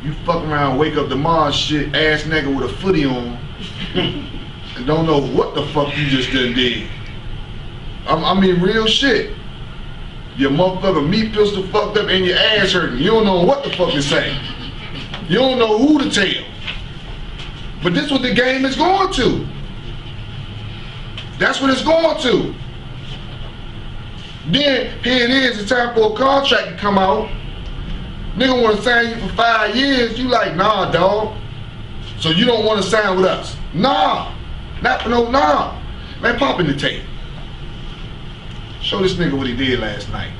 You fuck around, wake up tomorrow, shit, ass nigga with a footy on, and don't know what the fuck you just done did. I mean, real shit. Your motherfucker meat pistol fucked up and your ass hurting. You don't know what the fuck to say. You don't know who to tell. But this is what the game is going to. That's what it's going to. Then, here it is, it's time for a contract to come out. Nigga wanna sign you for 5 years, you like, nah, dog. So you don't wanna sign with us? Nah, not for no nah. Man, pop in the tape. Show this nigga what he did last night.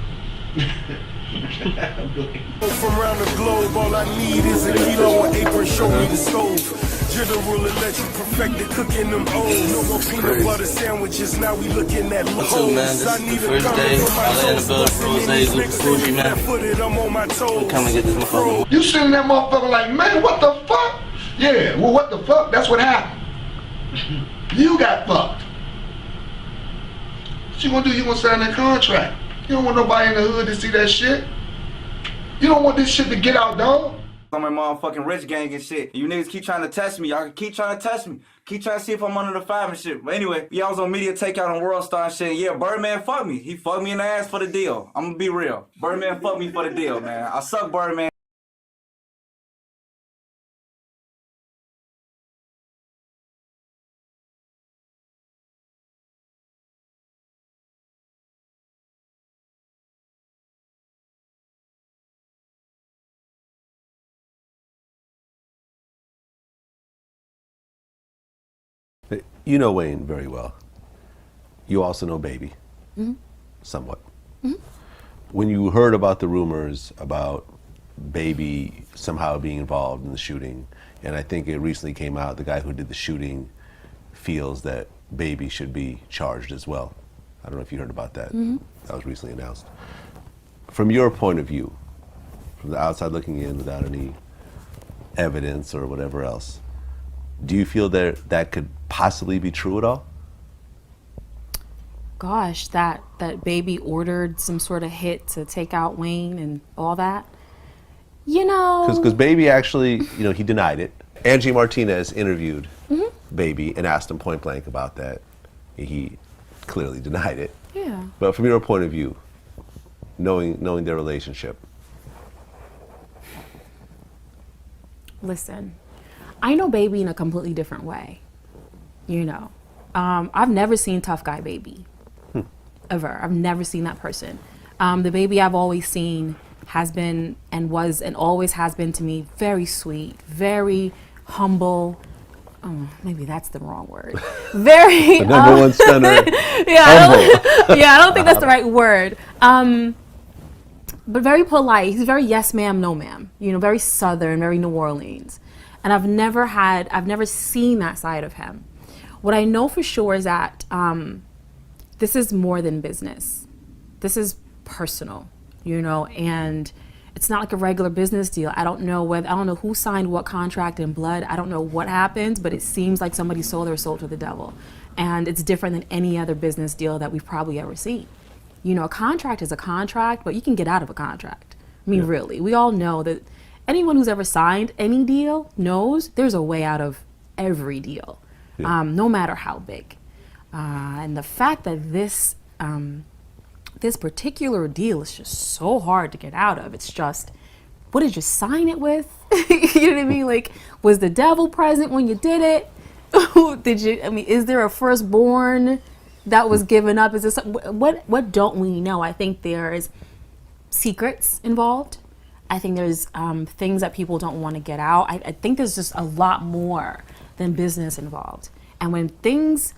From around the globe, all I need is a kilo and apron, show me the stove. General Electric perfected cooking them O's. No more peanut butter sandwiches, now we looking at loaves. Man, this is the first day I in the building, Rose, Luke Fuji, man. I'm on my toes. Come and get this motherfucker. You sitting that motherfucker like, man, what the fuck? Yeah, well, what the fuck? That's what happened. You got fucked. What you gonna do? You gonna sign that contract. You don't want nobody in the hood to see that shit. You don't want this shit to get out, dog. I'm my motherfucking rich gang and shit. You niggas keep trying to test me. Y'all keep trying to test me. Keep trying to see if I'm under the five and shit. But anyway, y'all was on Media Takeout on World Star and shit. Yeah, Birdman fucked me. He fucked me in the ass for the deal. I'm gonna be real. Birdman fucked me for the deal, man. I suck Birdman. You know Wayne very well. You also know Baby, somewhat. When you heard about the rumors about Baby somehow being involved in the shooting, and I think it recently came out, the guy who did the shooting feels that Baby should be charged as well. I don't know if you heard about that. That was recently announced. From your point of view, from the outside looking in without any evidence or whatever else, do you feel that that could possibly be true at all? Gosh, that Baby ordered some sort of hit to take out Wayne and all that. You know, because Baby actually, you know, he denied it. Angie Martinez interviewed Baby and asked him point blank about that. He clearly denied it. Yeah. But from your point of view, knowing their relationship. Listen, I know Baby in a completely different way. You know, I've never seen Tough Guy Baby, ever. I've never seen that person. The Baby I've always seen has been and was and always has been to me very sweet, very humble. Maybe that's the wrong word. Very the number one stunner. I don't think that's the right word. But very polite. He's very yes ma'am, no ma'am. You know, very Southern, very New Orleans. And I've never seen that side of him. What I know for sure is that this is more than business. This is personal, you know, and it's not like a regular business deal. I don't know who signed what contract in blood. I don't know what happened, but it seems like somebody sold their soul to the devil. And it's different than any other business deal that we've probably ever seen. You know, a contract is a contract, but you can get out of a contract. I mean, really, we all know that anyone who's ever signed any deal knows there's a way out of every deal. No matter how big. And the fact that this particular deal is just so hard to get out of, it's just, what did you sign it with? You know what I mean? Like, was the devil present when you did it? Is there a firstborn that was given up? Is this, what don't we know? I think there's secrets involved. I think there's things that people don't want to get out. I think there's just a lot more than business involved. And when things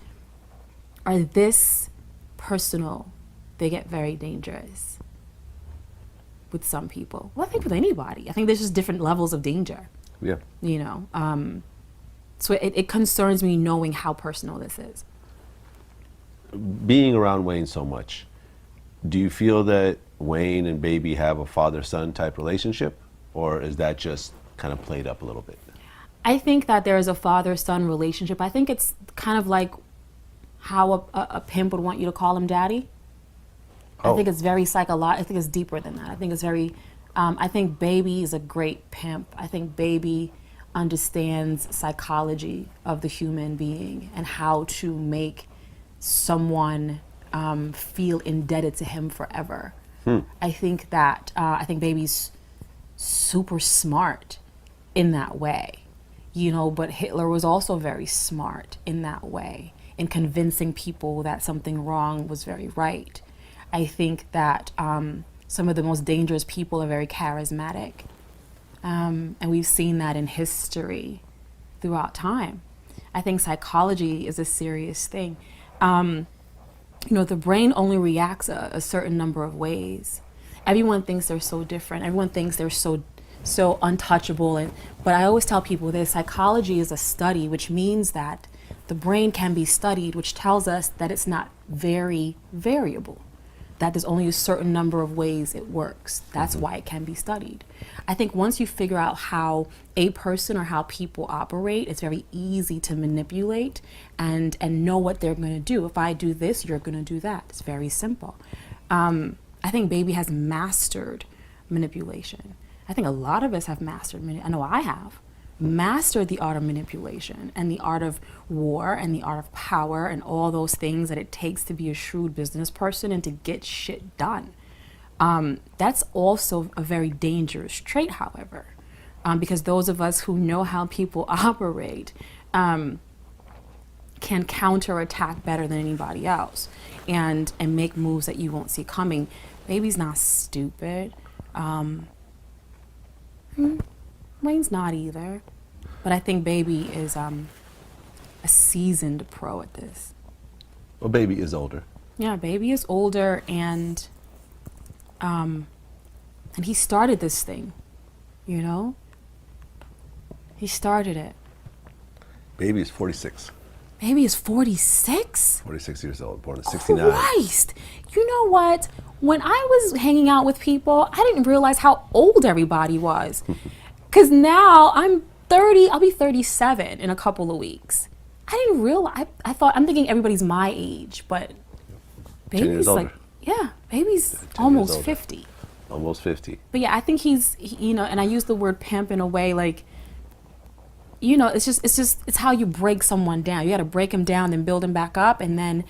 are this personal, they get very dangerous with some people. Well, I think with anybody. I think there's just different levels of danger. Yeah. You know, so it concerns me knowing how personal this is. Being around Wayne so much, do you feel that Wayne and Baby have a father-son type relationship, or is that just kind of played up a little bit? I think that there is a father-son relationship. I think it's kind of like how a pimp would want you to call him daddy. I think it's very psychological. I think it's deeper than that. I think it's very I think Baby is a great pimp. I think Baby understands psychology of the human being and how to make someone feel indebted to him forever. I think Baby's super smart in that way, but Hitler was also very smart in that way, in convincing people that something wrong was very right. I think that some of the most dangerous people are very charismatic. And we've seen that in history throughout time. I think psychology is a serious thing. The brain only reacts a certain number of ways. Everyone thinks they're so different. Everyone thinks they're so untouchable. But I always tell people this: psychology is a study, which means that the brain can be studied, which tells us that it's not very variable, that there's only a certain number of ways it works. That's why it can be studied. I think once you figure out how a person or how people operate, it's very easy to manipulate and know what they're going to do. If I do this, you're going to do that. It's very simple. I think Baby has mastered manipulation. I think a lot of us have mastered, I know I have, mastered the art of manipulation and the art of war and the art of power and all those things that it takes to be a shrewd business person and to get shit done. That's also a very dangerous trait, however, because those of us who know how people operate can counterattack better than anybody else and make moves that you won't see coming. Baby's not stupid. Wayne's not either. But I think Baby is a seasoned pro at this. Well, Baby is older. Yeah, Baby is older, and he started this thing, He started it. Baby is 46. Baby is 46? 46 years old, born in 69. Christ! You know what? When I was hanging out with people, I didn't realize how old everybody was. Because now I'm 30, I'll be 37 in a couple of weeks. I didn't realize, I'm thinking everybody's my age, but Baby's like, yeah, Baby's almost 50. Almost 50. But yeah, I think he's, and I use the word pimp in a way like, it's how you break someone down. You got to break him down, then build him back up, and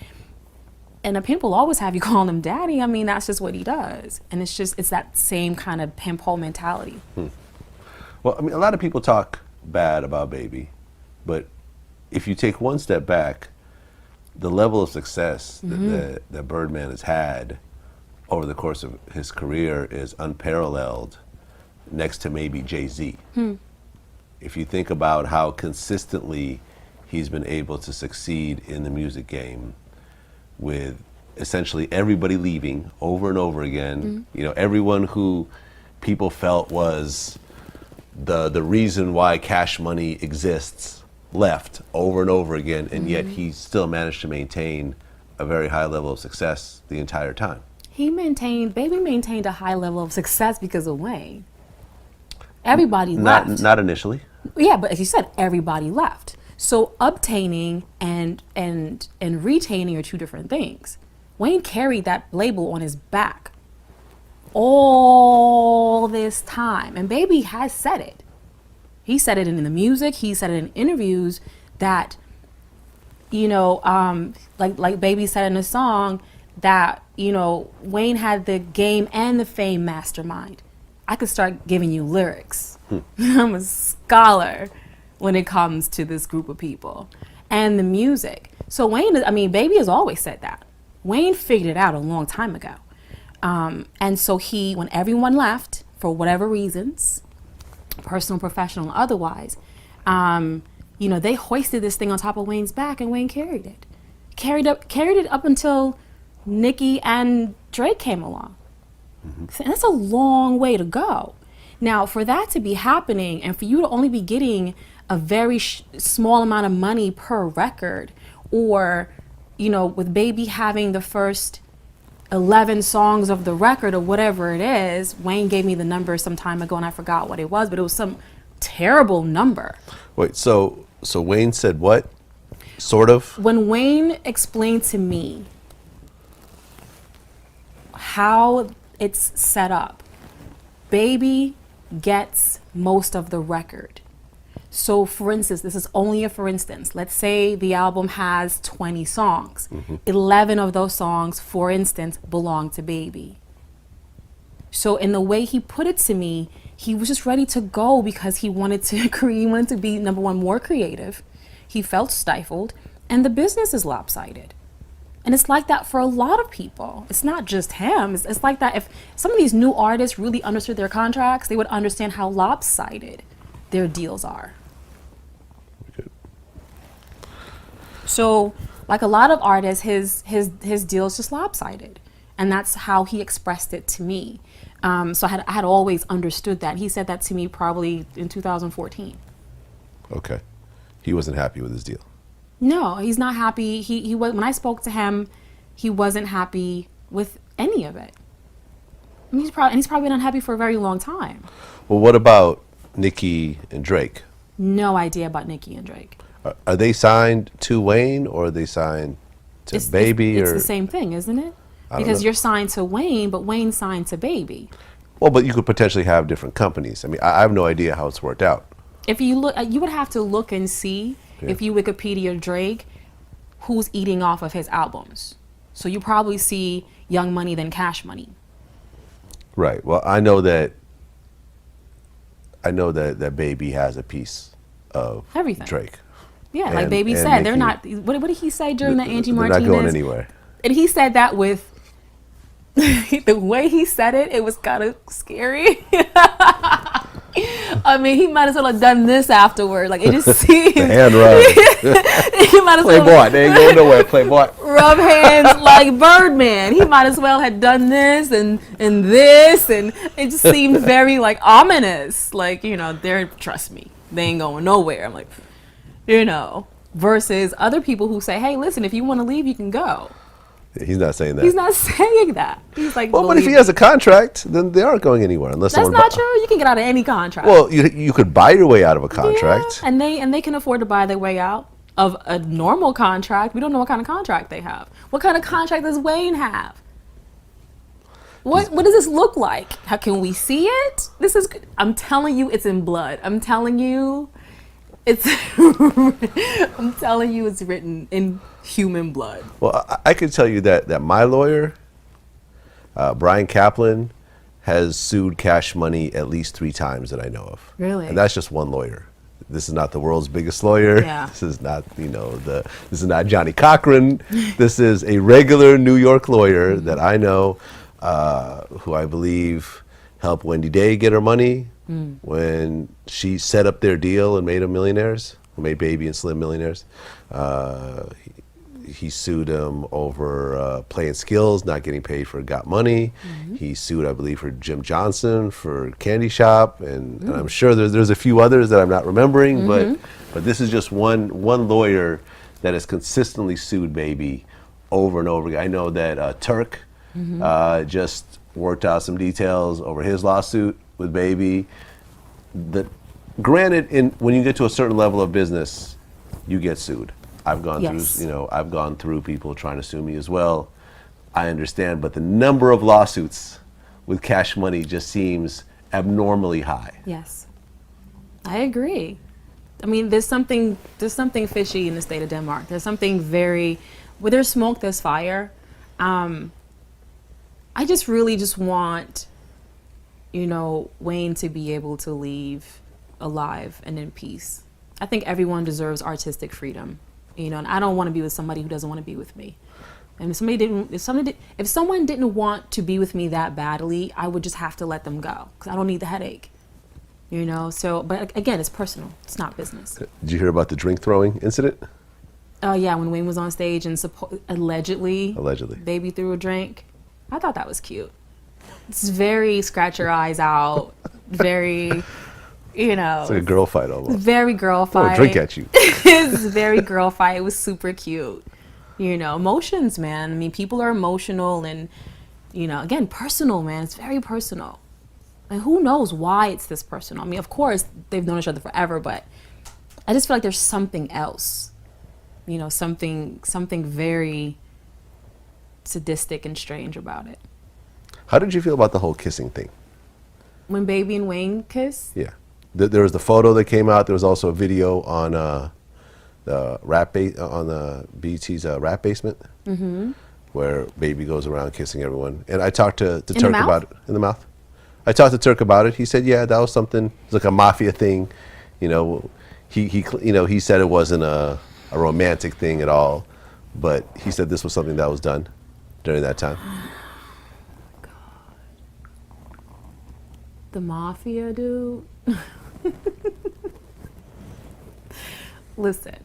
a pimp will always have you call him daddy. I mean, that's just what he does. And it's that same kind of pimp hole mentality. Well, I mean, a lot of people talk bad about Baby, but if you take one step back, the level of success that Birdman has had over the course of his career is unparalleled, next to maybe Jay-Z. If you think about how consistently he's been able to succeed in the music game with essentially everybody leaving over and over again, everyone who people felt was the reason why Cash Money exists left over and over again, and yet he still managed to maintain a very high level of success the entire time. Baby maintained a high level of success because of Wayne. Everybody left. Not initially. Yeah, but as you said, everybody left. So obtaining and retaining are two different things. Wayne carried that label on his back all this time, and Baby has said it. He said it in the music. He said it in interviews that, like Baby said in a song that, Wayne had the game and the fame mastermind. I could start giving you lyrics. I'm a scholar when it comes to this group of people and the music. So Baby has always said that. Wayne figured it out a long time ago. And so when everyone left for whatever reasons, personal, professional, otherwise, they hoisted this thing on top of Wayne's back, and Wayne carried it. Carried it up until Nicki and Drake came along. And that's a long way to go. Now, for that to be happening and for you to only be getting a very small amount of money per record, or, with Baby having the first 11 songs of the record or whatever it is, Wayne gave me the number some time ago and I forgot what it was, but it was some terrible number. Wait, so Wayne said what? Sort of? When Wayne explained to me how it's set up, Baby gets most of the record. So for instance, this is only a for instance. Let's say the album has 20 songs. 11 of those songs, for instance, belong to Baby. So in the way he put it to me, he was just ready to go because he wanted to he wanted to be, number one, more creative. He felt stifled, and the business is lopsided. And it's like that for a lot of people. It's not just him. It's like that if some of these new artists really understood their contracts, they would understand how lopsided their deals are. Good. So, like a lot of artists, his deal's just lopsided, and that's how he expressed it to me. So I had always understood that. He said that to me probably in 2014. Okay. He wasn't happy with his deal. No, he's not happy. He was, when I spoke to him, he wasn't happy with any of it. I mean, he's probably been unhappy for a very long time. Well, what about Nicki and Drake? No idea about Nicki and Drake. Are they signed to Wayne, or are they signed to Baby? It's or the same thing, isn't it? I don't Because know. you're signed to Wayne, but Wayne's signed to Baby. Well, but you could potentially have different companies. I mean, I have no idea how it's worked out. If you look, you would have to look and see, if you Wikipedia Drake, who's eating off of his albums. So you probably see Young Money then Cash Money. Right. Well, I know that Baby has a piece of Everything. Drake. Yeah, like And- Baby and said, they're Nicki. not. What did he say during the Angie They're Martinez? not going anywhere. And he said that with the way he said it, it was kind of scary. I mean, he might as well have done this afterward. Like, it just seemed. Hand rub. He might as well Playboy. They ain't going nowhere. Playboy. rub hands like Birdman. He might as well have done this and this, and it just seemed very like ominous. Like, you know, trust me, they ain't going nowhere. I'm like, you know, versus other people who say, hey, listen, if you want to leave, you can go. He's not saying that. He's not saying that. He's like, Well, but if he believe has a contract, then they aren't going anywhere unless That's someone. not true. You can get out of any contract. Well, you could buy your way out of a contract. Yeah, and they can afford to buy their way out of a normal contract. We don't know what kind of contract they have. What kind of contract does Wayne have? What does this look like? How can we see it? I'm telling you, it's in blood. I'm telling you, it's written in human blood. Well, I could tell you that my lawyer, Brian Kaplan, has sued Cash Money at least 3 times that I know of. Really? And that's just one lawyer. This is not the world's biggest lawyer. Yeah. This is not, this is not Johnny Cochran. This is a regular New York lawyer that I know, who I believe helped Wendy Day get her money when she set up their deal and made them millionaires, made Baby and Slim millionaires. He sued him over playing skills, not getting paid for Got Money. He sued, I believe, for Jim Johnson for Candy Shop, and I'm sure there's a few others that I'm not remembering, but this is just one lawyer that has consistently sued Baby over and over again. I know that Turk just worked out some details over his lawsuit with Baby. Granted, when you get to a certain level of business, you get sued. I've gone through people trying to sue me as well. I understand, but the number of lawsuits with Cash Money just seems abnormally high. Yes, I agree. I mean, there's something fishy in the state of Denmark. There's something where there's smoke, there's fire. I just really want, Wayne to be able to leave alive and in peace. I think everyone deserves artistic freedom. And I don't want to be with somebody who doesn't want to be with me. And if someone didn't want to be with me that badly, I would just have to let them go because I don't need the headache. So, but again, it's personal. It's not business. Did you hear about the drink throwing incident? Oh yeah, when Wayne was on stage and allegedly Baby threw a drink. I thought that was cute. It's very scratch your eyes out, very, It's like a girl fight almost. Very girl fight. Oh, drink at you. It's very girl fight. It was super cute. Emotions, man. I mean, people are emotional and, again, personal, man. It's very personal. And who knows why it's this personal? I mean, of course, they've known each other forever, but I just feel like there's something else. Something very sadistic and strange about it. How did you feel about the whole kissing thing? When Baby and Wayne kissed? Yeah. There was the photo that came out. There was also a video on the on the BET's Rap Basement, where Baby goes around kissing everyone. And I talked to Turk about it. In the mouth? I talked to Turk about it. He said, yeah, that was something, it's like a mafia thing. You know, he said it wasn't a romantic thing at all, but he said this was something that was done during that time. The mafia, dude. Listen,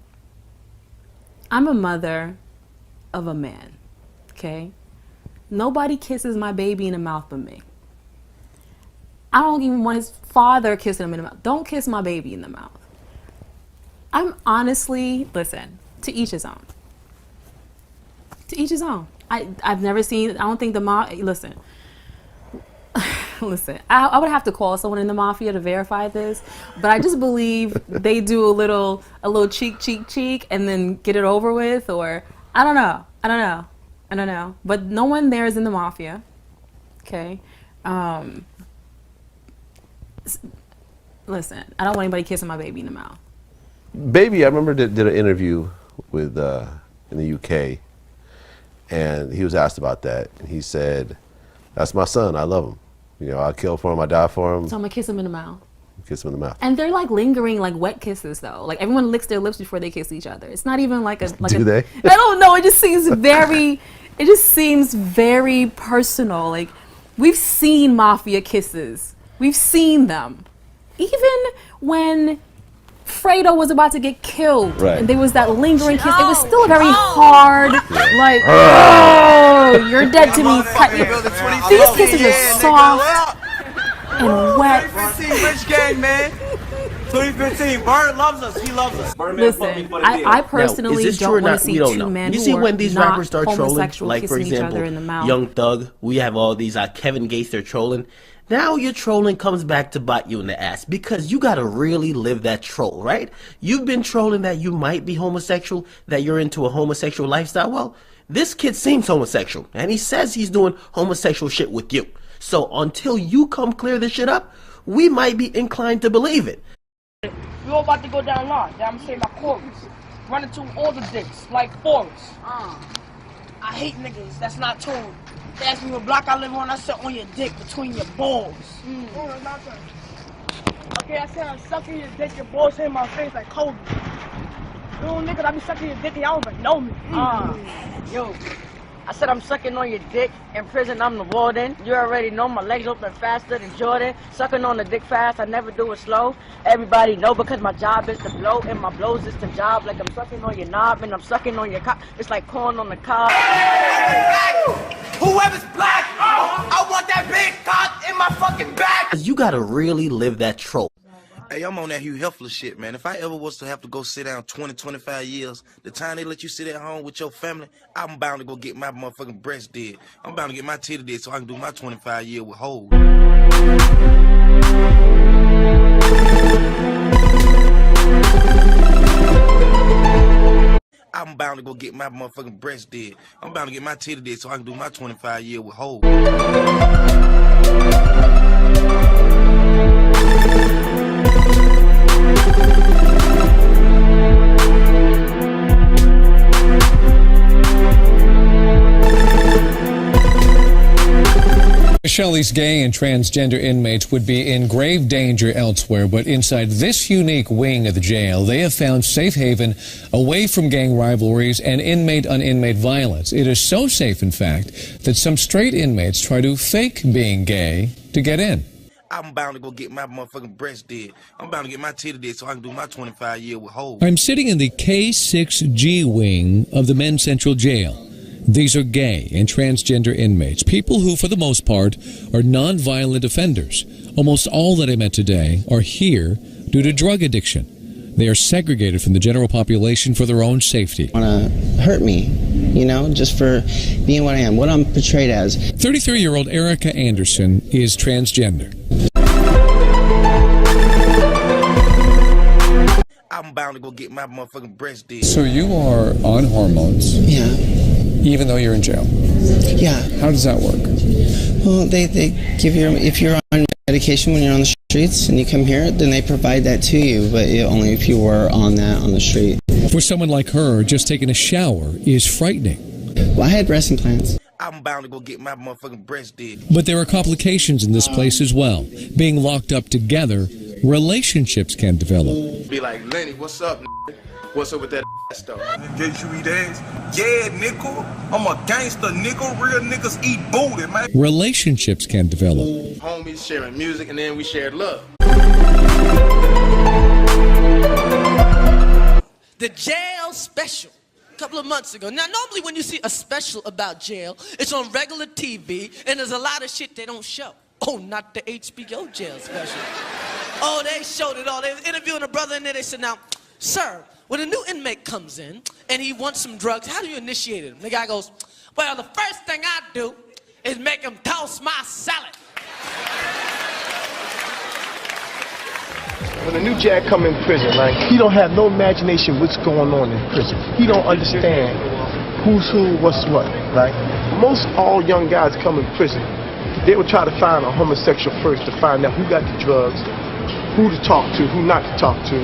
I'm a mother of a man, okay? Nobody kisses my baby in the mouth but me. I don't even want his father kissing him in the mouth. Don't kiss my baby in the mouth. I'm honestly, listen, to each his own. To each his own. I've never seen, I don't think the listen. Listen, I would have to call someone in the mafia to verify this, but I just believe they do a little cheek, and then get it over with, or I don't know. But no one there is in the mafia, okay? Listen, I don't want anybody kissing my baby in the mouth. Baby, I remember did an interview with in the UK, and he was asked about that, and he said, "That's my son. I love him. You know, I'll kill for him. I die for him." So I'm gonna kiss him in the mouth. Kiss him in the mouth. And they're like lingering, like wet kisses, though. Like everyone licks their lips before they kiss each other. It's not even like a. Do they? I don't know. It just seems very. It just seems very personal. Like we've seen mafia kisses. We've seen them. Even when Fredo was about to get killed, right, and there was that lingering kiss. It was still a very hard, like, oh, you're dead to me. These kisses are soft and wet. 2015 Rich Gang, man. 2015, Bird loves us. He loves us. Listen, I personally now, don't want to see two men you who see are when these not rappers start trolling, homosexual like for kissing each other example, in the mouth. Young Thug. We have all these Kevin Gates. They're trolling. Now your trolling comes back to bite you in the ass because you gotta really live that troll, right? You've been trolling that you might be homosexual, that you're into a homosexual lifestyle. Well, this kid seems homosexual, and he says he's doing homosexual shit with you. So until you come clear this shit up, we might be inclined to believe it. We all about to go down line. Then I'm saying my chorus. Run into all the dicks, like Forrest. I hate niggas that's not told. They asked me what block I live on, I said on your dick, between your balls. Okay, I said I'm sucking your dick, your balls hit my face like Kobe. Little niggas, I be sucking your dick and y'all don't even know me. Yo, I said I'm sucking on your dick. In prison, I'm the warden. You already know my legs open faster than Jordan. Sucking on the dick fast, I never do it slow. Everybody know because my job is to blow, and my blows is the job. Like I'm sucking on your knob, and I'm sucking on your cock. It's like corn on the cob. Whoever's black, I want that big cock in my fucking back. You gotta really live that troll. Hey, I'm on that Hugh Hefner shit, man. If I ever was to have to go sit down 20, 25 years, the time they let you sit at home with your family, I'm bound to go get my motherfucking breast dead. I'm bound to get my titty dead so I can do my 25 year with hoes. I'm bound to go get my motherfucking breast dead. I'm bound to get my titty dead so I can do my 25 year with hoes. Shelley's gay and transgender inmates would be in grave danger elsewhere, but inside this unique wing of the jail, they have found safe haven away from gang rivalries and inmate-on-inmate violence. It is so safe, in fact, that some straight inmates try to fake being gay to get in. I'm bound to go get my motherfucking breast dead. I'm bound to get my titty dead so I can do my 25 year with hoes. I'm sitting in the K6G wing of the Men's Central Jail. These are gay and transgender inmates, people who, for the most part, are nonviolent offenders. Almost all that I met today are here due to drug addiction. They are segregated from the general population for their own safety. Want to hurt me, you know, just for being what I am, what I'm portrayed as. 33-year-old Erica Anderson is transgender. I'm bound to go get my motherfucking breast dead. So you are on hormones. Yeah. even though you're in jail? Yeah. How does that work? Well, they give you, if you're on medication when you're on the streets and you come here, then they provide that to you, but only if you were on that on the street. For someone like her, just taking a shower is frightening. Well, I had breast implants. I'm bound to go get my motherfucking breast did. But there are complications in this place as well. Being locked up together, relationships can develop. Be like, Lenny, what's up, What's up with that stuff? Get you eat ass? Yeah, nickel. I'm a gangster, nickel. Real niggas eat booty, man. Relationships can develop. Homies sharing music, and then we shared love. The jail special. A couple of months ago. Now, normally when you see a special about jail, it's on regular TV, and there's a lot of shit they don't show. Oh, not the HBO jail special. Oh, they showed it all. They were interviewing a brother in there. They said, now, sir, when a new inmate comes in and he wants some drugs, how do you initiate him? The guy goes, well, the first thing I do is make him toss my salad. When a new jack come in prison, right, he don't have no imagination what's going on in prison. He don't understand who's who, what's what, right? Most all young guys come in prison, they will try to find a homosexual first to find out who got the drugs, who to talk to, who not to talk to,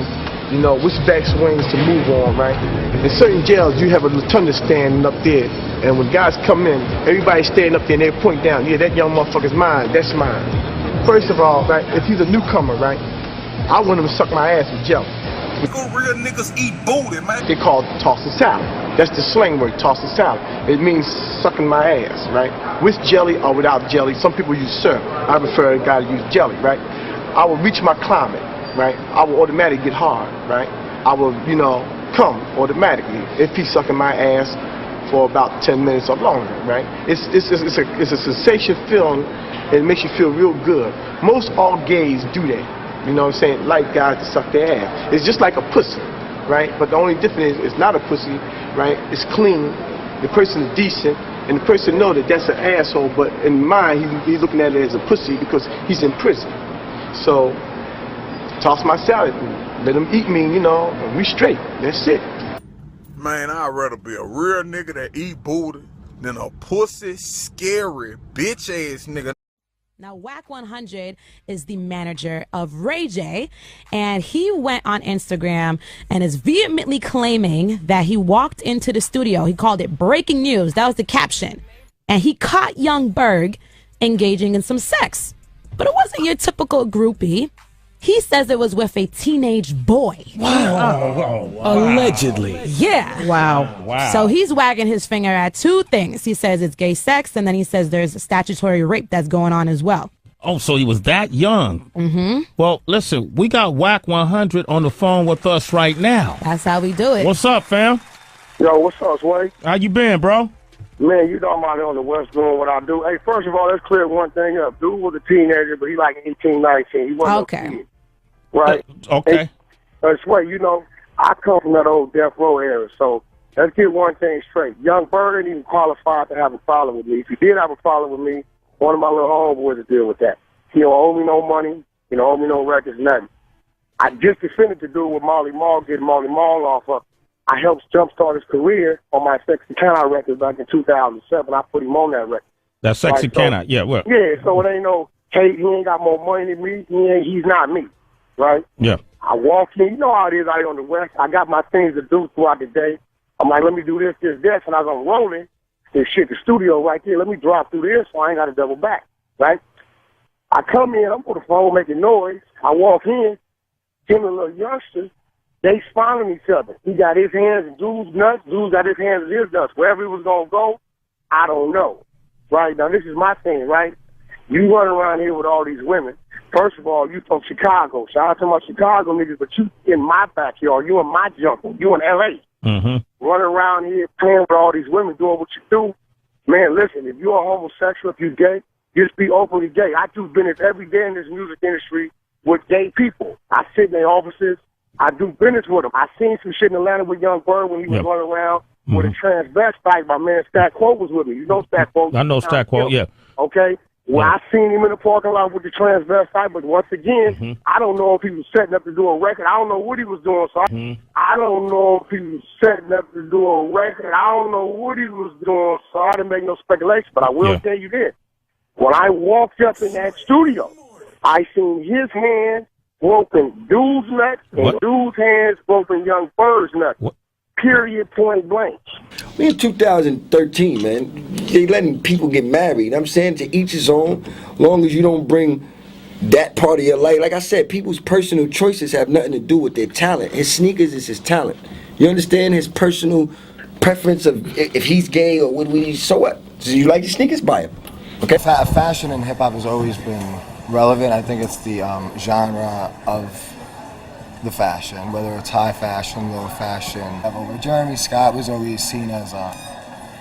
you know, which back swings to move on, right? In certain jails, you have a lieutenant standing up there, and when guys come in, everybody's standing up there and they point down, yeah, that young motherfucker's mine, that's mine. First of all, right, if he's a newcomer, right, I want him to suck my ass with jelly. Real niggas eat booty, man. They call it tossing salad. That's the slang word, tossing salad. It means sucking my ass, right? With jelly or without jelly. Some people use syrup. I prefer a guy to use jelly, right? I will reach my climate, right? I will automatically get hard, right? I will, you know, come automatically if he's sucking my ass for about 10 minutes or longer, right? It's a sensation feeling, and it makes you feel real good. Most all gays do that. You know what I'm saying? Like guys to suck their ass. It's just like a pussy, right? But the only difference is it's not a pussy, right? It's clean. The person is decent, and the person know that that's an asshole. But in mind, he's looking at it as a pussy because he's in prison. So toss my salad, and let him eat me, you know, and we straight. That's it. Man, I'd rather be a real nigga that eat booty than a pussy, scary, bitch ass nigga. Now, Wack 100 is the manager of Ray J, and he went on Instagram and is vehemently claiming that he walked into the studio. He called it breaking news. That was the caption. And he caught Young Berg engaging in some sex. But it wasn't your typical groupie. He says it was with a teenage boy. Wow. Allegedly. Yeah. Wow. So he's wagging his finger at two things. He says it's gay sex, and then he says there's a statutory rape that's going on as well. Oh, so he was that young. Mm-hmm. Well, listen, we got Wack 100 on the phone with us right now. That's how we do it. What's up, fam? Yo, what's up, Sway? How you been, bro? Man, you know I'm out here on the West doing what I do. Hey, first of all, let's clear one thing up. Dude was a teenager, but he like 18, 19. He wasn't a kid. Right? Okay. Sway, you know, I come from that old death row era, so let's get one thing straight. Young Bird ain't even qualified to have a problem with me. If he did have a problem with me, one of my little homeboys would deal with that. He don't owe me no money. He don't owe me no records, nothing. I just defended the dude with Marley Marl, getting Marley Marl off of. I helped jumpstart his career on my Sexy Can-I record back in 2007. I put him on that record. That Sexy Can-I, yeah, what? Yeah, so it ain't no, hey, he ain't got more money than me. He's not me, right? Yeah. I walk in, you know how it is out here on the West. I got my things to do throughout the day. I'm like, let me do this, and I was rolling. This shit, the studio right there. Let me drop through this so I ain't got to double back, right? I come in, I'm on the phone making noise. I walk in, him and a little youngster, they smiling each other. He got his hands in dude's nuts. Dude got his hands in his nuts. Wherever he was going to go, I don't know. Right? Now, this is my thing, right? You run around here with all these women. First of all, you from Chicago. Shout out to my Chicago niggas, but you in my backyard. You in my jungle. You in L.A. Mm-hmm. Running around here playing with all these women, doing what you do. Man, listen, if you're a homosexual, if you're gay, just be openly gay. I do business every day in this music industry with gay people. I sit in their offices. I do business with them. I seen some shit in Atlanta with Young Bird when he was running around with a transvestite. My man Stack Quote was with me. You know Stack Quote. I know Stack Quote, yeah. Okay? Well, I seen him in the parking lot with the transvestite, but once again, I don't know if he was setting up to do a record. I don't know what he was doing, so I don't know if he was setting up to do a record. I don't know what he was doing, so I didn't make no speculation, but I will tell you this. When I walked up in that studio, I seen his hands broken dude's nuts and dude's hands broken Young Bird's nuts. Period, point blank. We in 2013, man. They letting people get married. I'm saying to each his own, long as you don't bring that part of your life. Like I said, people's personal choices have nothing to do with their talent. His sneakers is his talent. You understand his personal preference of if he's gay or what we, so what? So you like your sneakers, buy him. Okay. Fashion in hip hop has always been relevant. I think it's the genre of the fashion, whether it's high fashion, low fashion. But Jeremy Scott was always seen as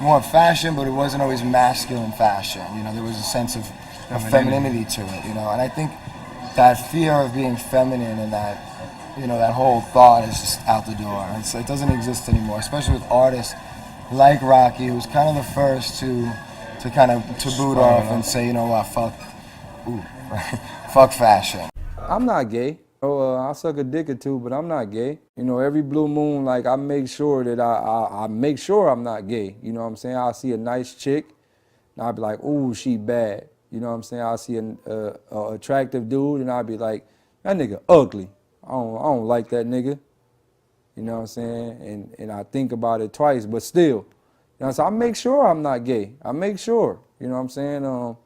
more fashion, but it wasn't always masculine fashion. You know, there was a sense of femininity to it. You know, and I think that fear of being feminine and that, you know, that whole thought is just out the door. It doesn't exist anymore, especially with artists like Rocky, who's kind of the first to kind of boot off and say, you know what, fuck fashion. I'm not gay. I suck a dick or two, but I'm not gay. You know, every blue moon, like, I make sure that I make sure I'm not gay. You know what I'm saying? I'll see a nice chick, and I'll be like, ooh, she bad. You know what I'm saying? I'll see an attractive dude, and I'll be like, that nigga ugly. I don't like that nigga. You know what I'm saying? And I think about it twice, but still. You know, so I make sure I'm not gay. I make sure. You know what I'm saying? You know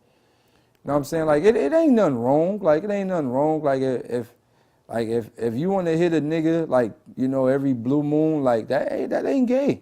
what I'm saying? Like, it ain't nothing wrong. Like, it ain't nothing wrong. Like, if you want to hit a nigga, like, you know, every blue moon, like, that ain't gay.